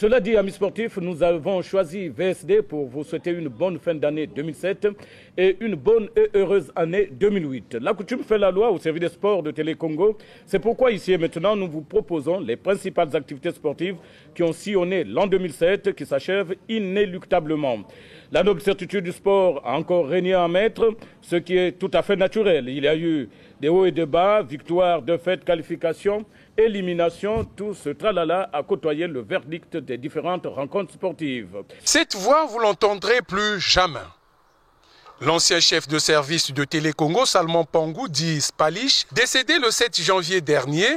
Cela dit, amis sportifs, nous avons choisi VSD pour vous souhaiter une bonne fin d'année 2007 et une bonne et heureuse année 2008. La coutume fait la loi au service des sports de Télé Congo. C'est pourquoi ici et maintenant, nous vous proposons les principales activités sportives qui ont sillonné l'an 2007 qui s'achève inéluctablement. La noble certitude du sport a encore régné en maître, ce qui est tout à fait naturel. Il y a eu des hauts et des bas, victoires, défaites, qualifications, élimination, tout ce tralala a côtoyé le verdict des différentes rencontres sportives. Cette voix, vous l'entendrez plus jamais. L'ancien chef de service de Télé Congo, Salomon Pangou, dit Spalish, décédé le 7 janvier dernier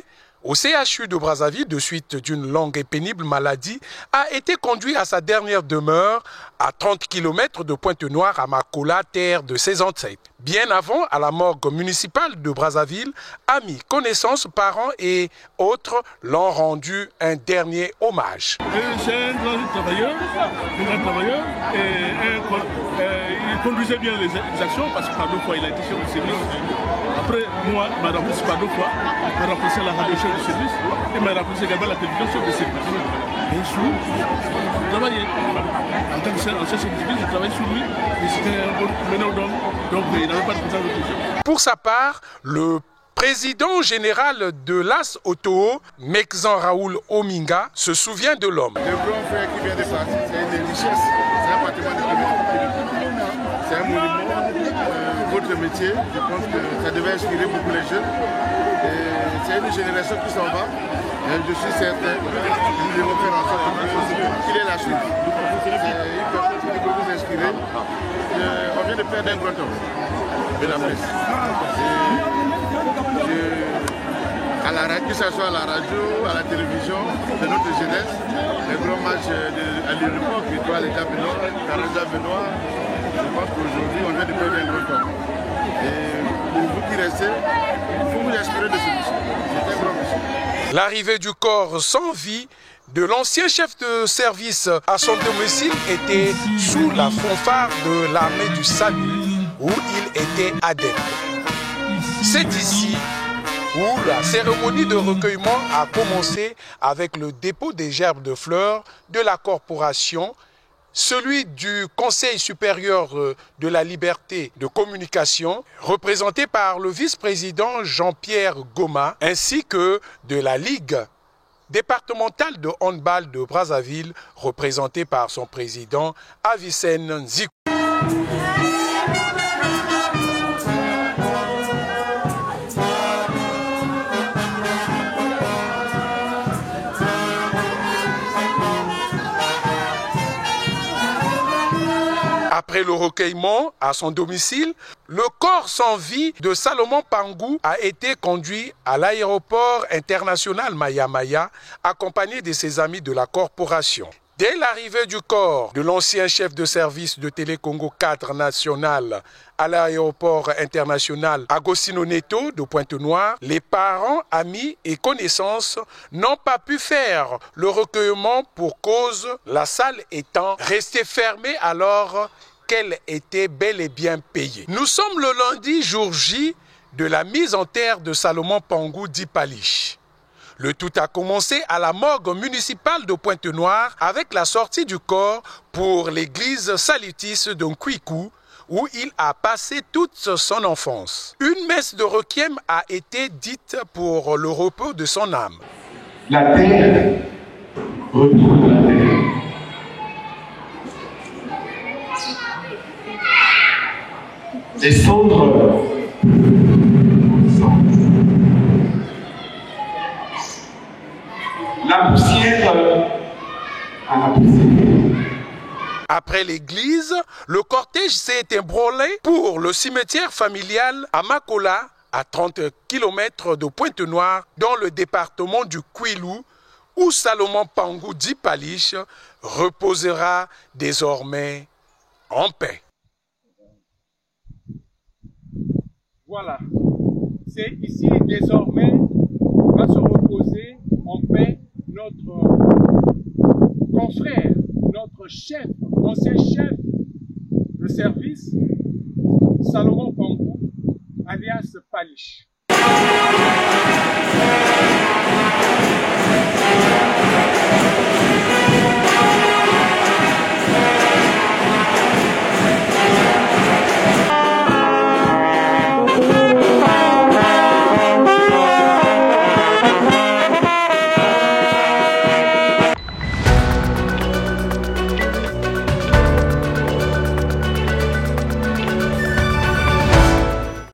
au CHU de Brazzaville de suite d'une longue et pénible maladie, a été conduit à sa dernière demeure à 30 km de Pointe-Noire à Makola, terre de ses ancêtres. Bien avant, à la morgue municipale de Brazzaville, amis, connaissances, parents et autres l'ont rendu un dernier hommage. C'est un grand travailleur, et il conduisait bien les actions parce que par deux fois il a été chef de service. Après, moi, il m'a remplacé par deux fois, il m'a remplacé la radio chef de service et il m'a remplacé également la télévision chef de service. Et je travaillais en tant qu'ancien chef de service, je travaillais sur lui, et c'était un bon meneur d'homme, donc il n'avait pas de présence de question. Pour sa part, le président général de l'AS Otoo, Mekzan Raoul Ominga, se souvient de l'homme. Le grand frère qui vient de partir, c'est une richesse, c'est un patrimoine de c'est un monument. Votre métier, je pense que ça devait inspirer beaucoup les jeunes. C'est une génération qui s'en va. Et je suis certain que nous devons faire en sorte qu'il ait la suite. C'est une personne qui peut vous inspirer. On vient de perdre un grand homme de la presse. Que ce soit à la radio, à la télévision, de notre jeunesse, les grands matchs à l'époque, Victoire l'État Benoît, Caranja Benoît, je pense qu'aujourd'hui on vient de perdre un grand homme. Et pour vous qui restez, il faut vous inspirer de celui-ci. C'est un grand monsieur. L'arrivée du corps sans vie de l'ancien chef de service à son domicile était sous la fanfare de l'armée du salut où il était adepte. C'est ici où la cérémonie de recueillement a commencé avec le dépôt des gerbes de fleurs de la corporation, celui du Conseil supérieur de la liberté de communication, représenté par le vice-président Jean-Pierre Goma, ainsi que de la Ligue départementale de handball de Brazzaville, représentée par son président Avicenne Nzikou. Après le recueillement à son domicile, le corps sans vie de Salomon Pangou a été conduit à l'aéroport international Maya Maya, accompagné de ses amis de la corporation. Dès l'arrivée du corps de l'ancien chef de service de Télé Congo cadre national à l'aéroport international Agostino Neto de Pointe-Noire, les parents, amis et connaissances n'ont pas pu faire le recueillement pour cause, la salle étant restée fermée alors qu'elle était bel et bien payée. Nous sommes le lundi jour J de la mise en terre de Salomon Pangou dit Palish. Le tout a commencé à la morgue municipale de Pointe-Noire avec la sortie du corps pour l'église Salutis de Nkwikou, où il a passé toute son enfance. Une messe de requiem a été dite pour le repos de son âme. La terre retourne la terre. Les cendres la poussière à la poussière. Après l'église, le cortège s'est ébranlé pour le cimetière familial à Makola, à 30 km de Pointe-Noire, dans le département du Kwilu, où Salomon Pangou dit Palish reposera désormais en paix. Voilà, c'est ici désormais va se reposer en paix notre confrère, notre chef, ancien chef de service, Salomon Pangou, alias Palish.